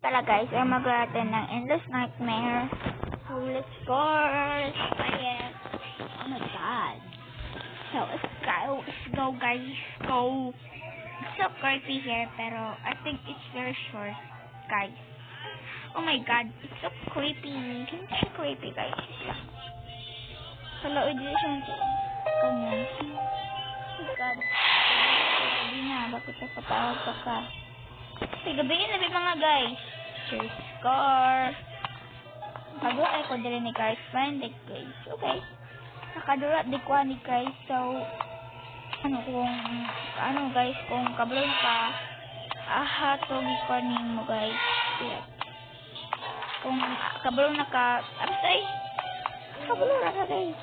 pala guys, ay mag-atin ng Endless Nightmare. So let's go! Quiet! Oh my god! So let's go guys, go! It's so creepy here, pero I think it's very short, guys. Oh my god, it's so creepy. Hindi siya creepy guys. Hello, edition. Ganyan. Oh my god. Gabi na, bakit napatawag pa ka? Okay, gabi na mga guys. Cheers, score. Nakadura ay ko dili ni guys. Find it guys. Okay. Nakadura di ko ni guys. So, kung kablon ka, ahatog ko ni mo guys. Yeah. Kung kablon na ka, absay. Kablon na ka guys.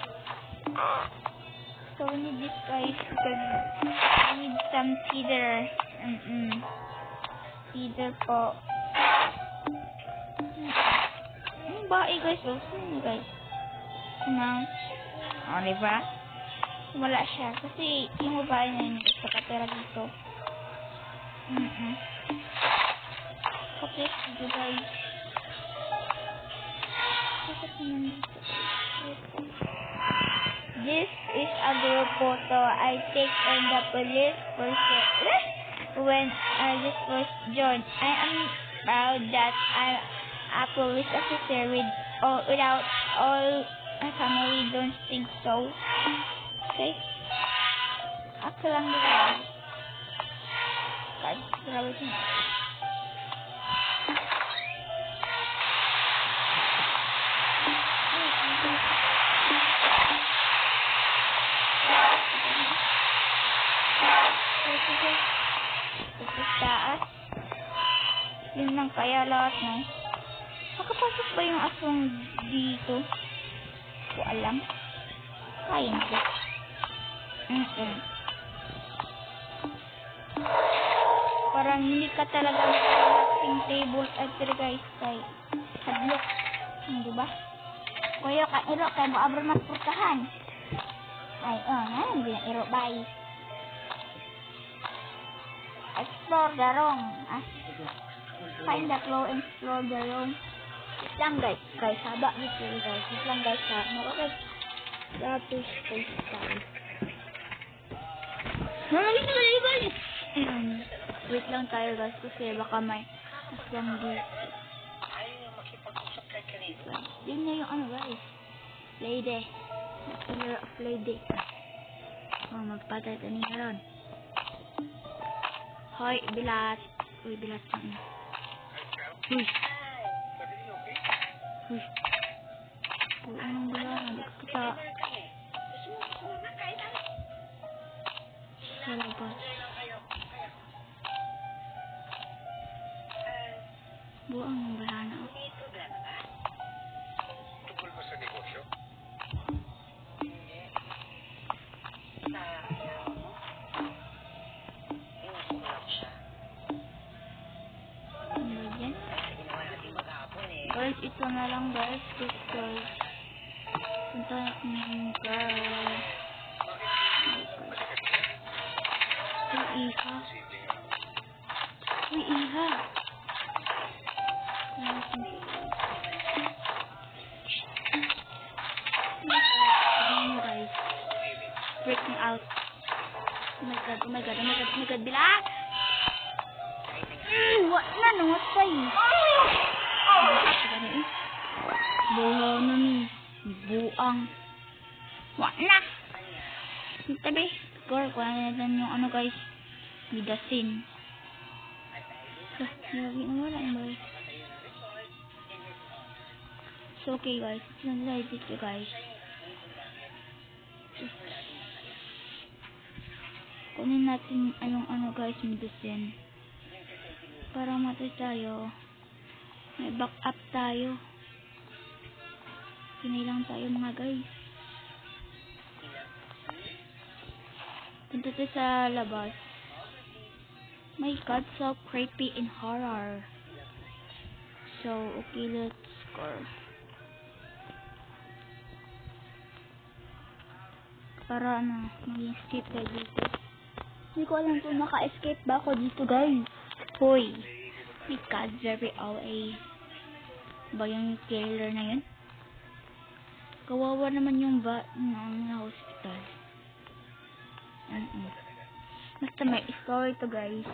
So, we need this guys. We need some cedar. Cedar po. Ano ba guys? Ano guys? Ano? Diba? Wala siya. Kasi yung babae na yun sa katera dito. Okay, dito guys. This is a group photo I take in the police when I just first joined. I am proud that I'm a police officer without all my family don't think so. Okay? Ako lang dito. God, grabe siya. Taas. Yun lang kaya lahat, no? Makapasok ba yung aswang dito? Ko alam. Kaya nito. Parang hindi ka talaga relaxing table at guys kay hadlok. Diba? Kuya ka iro kay mo abro mas purtahan. Ay, hindi na iro bye. Explore the room. Find the floor and explore the room. Wait lang guys. Guys, haba dito guys. Wait lang guys ha. Guys. Grabe space tayo. Wait lang tayo guys. Kasi baka may aswang dito. Yun na yung ano guys. Lady. Killer of lady. Magpatay tayo niya ron. Hoy, bilat. Uy, bilat ka na. Uy. Uy. Uy, anong bilat? Hindi ko kita. Sa labas. Buang ng balana. Tungkol ba sa negosyo? Guys, ito na lang guys. Guys. Punta natin guys. Uy, iha. Uy, iha. Guys. Breaking out. Oh my god, oh my god, oh my god, oh my god. Bilat! What na? Namatay. Buhaw na ni. Buang. Wala na. Tabi. Score. Kuha na natin yung ano guys. Bidasin. Lagi na wala yung guys. So okay guys. Nag-light dito guys. Kunin natin anong ano guys. Bidasin. Para matay tayo. May backup tayo. Kinilang tayo mga guys. Punta tayo sa labas. My god, so creepy and horror. So, okay, let's score. Para ano, mag-escape tayo dito. Hindi ko alam kung naka-escape ba ako dito guys. Hoy. My God, very OA. Ba yung killer na yun? Kawawa naman yung hospital. Basta may story to, guys.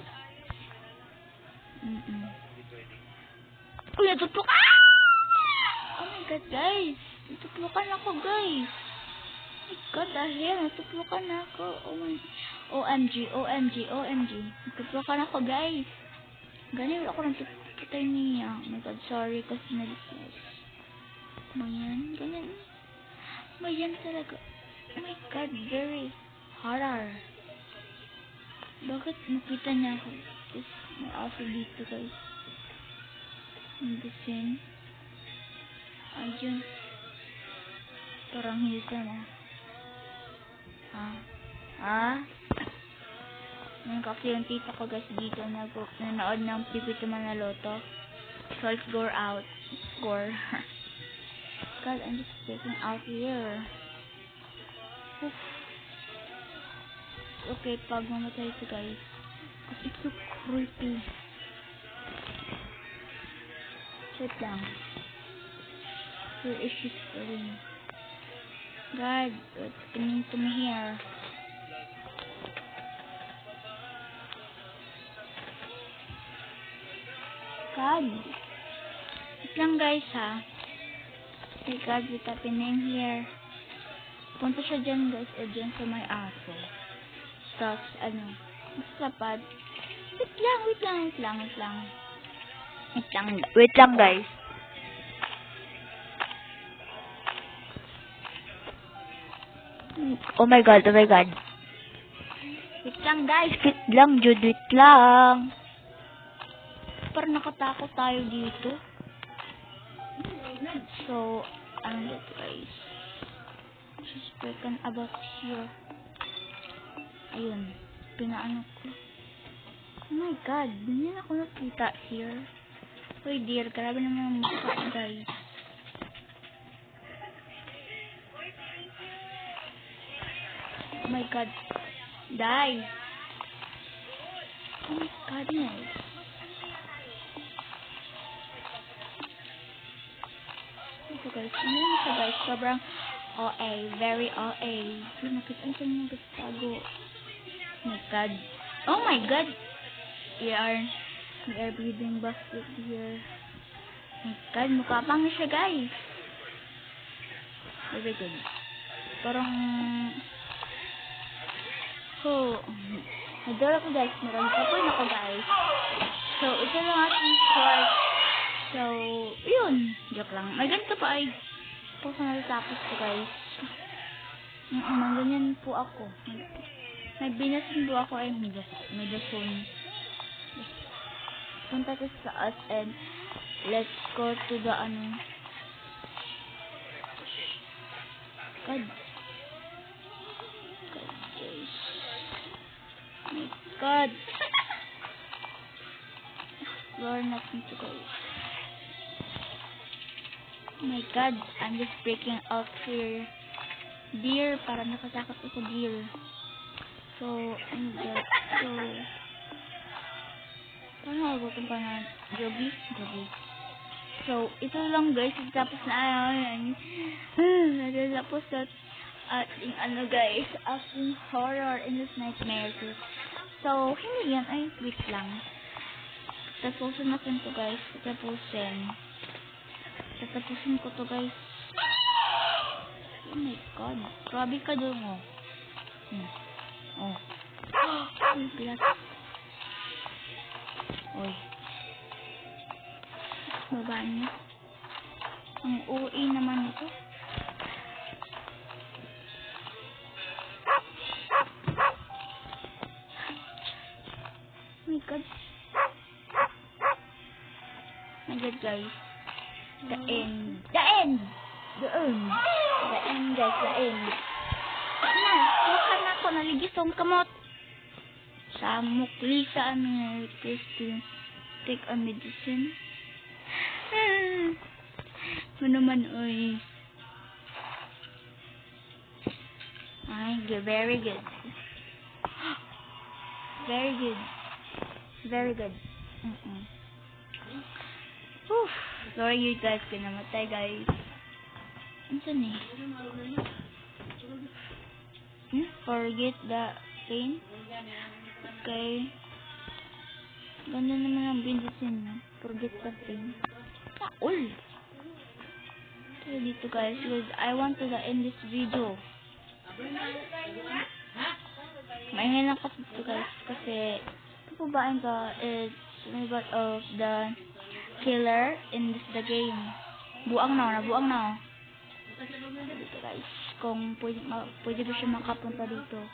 Uy, natutlukan! Oh my God, guys. Natutlukan ako, guys. Oh my God, dahil natutlukan ako. OMG. Natutlukan ako, guys. Ganyan ako natututay niya. Oh my God, sorry kasi nalipas. Mayan, ganyan. Mayan talaga. Oh my God, very horror. Bakit nakita niya ako? Tapos may aso dito, guys. Medicine. Ayun. Parang hilsa na. Yung kasi yung tita ko, guys, dito nanood ng Pipito Manaloto. So, score out. Score. God, I'm just taking out here. Oof. Okay, pag mamatay ito, guys. Kasi it's so creepy. Wait lang. Where is she going? God, what's coming to me here? God. Wait lang, guys, ha. Hey, God, what's happening here? Punta siya dyan, guys, dyan sa may aso. Tapos, masapad. Wait lang, guys. Oh my God. Wait lang, guys. Wait lang. Parang nakatakot tayo dito. So, guys. Suspected about here. Ayun. Pinaano ko. Oh my God. Ganyan ako nakita here. Uy, dear. Grabe naman ang mukha, guys. Oh my God. Die. Oh my goodness. Ito, guys. Ano yun ito, guys? Sobrang OA. Very OA. Nakita ko yung gastago. Oh my God. Oh my God. We are breathing basket here. Oh my God. Mukha pang siya, guys. Very good. Parang nadala ko, guys. Marami ako, guys. So, ito lang ating short. So, yun. Joke lang. May ganito pa ay. Po sa natapos ko, guys. Ganyan po ako. May binasin po ako ay may dason. Punta ko sa us and let's go to the God. Guys. My God. Explore natin to, guys. Oh my God. I'm just breaking out here. Deer. Para nakatakot ako, deer. So, paano ako pa na Joby? So, ito lang, guys. Tapos na natapos na ating guys, ating horror in this nightmare. So, hindi yan. Ay, wait lang. Tapusin natin to, guys. Tatapusin ko to, guys. Oh my God. Grabe ka doon, Uy, bilat. Uy. Baba niya. Ang OA naman ito. Oh my God. My God, guys. The end, guys. The end. Makan ako. Naligis ang kamot. Samok, Lisa, request to take a medicine. Naman, oy. Ay, very good. Very good. Sorry you guys, kinamatay guys. Ano ni? Forget the pain. Okay. Ganda naman ang bindutin mo. Forget the pain. All. So dito guys, because I want to end this video. Maingay lang kasi dito guys, kasi papabain ka is part of the killer in the game. Buang na. Dito guys, kung pwede ba siya makapunta dito.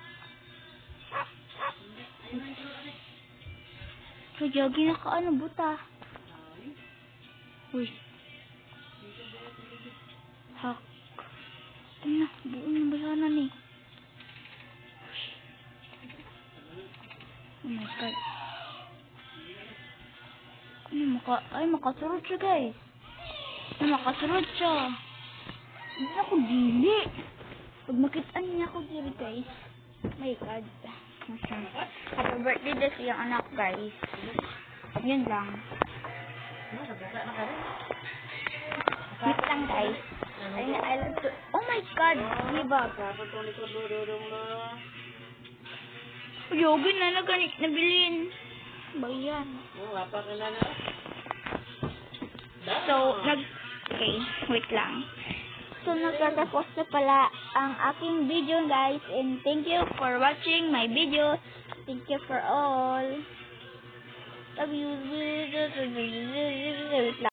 So, jogi na ka, buta. Uy. Hak. Buong na ba sana ni? Oh my god. Makasurod siya guys. Makasurod siya. Hindi ako dili. Pag makitaan niya ako dili guys. My god. Happy birthday daw sa iyong anak guys. Yun lang. Wait lang guys. I love to... Oh my god. Diba? Yogi na nabilin. Bayan. So, okay, wait lang. So, nagtatapos na pala ang aking video guys. And thank you for watching my video. Thank you for all. Love you. Wait lang.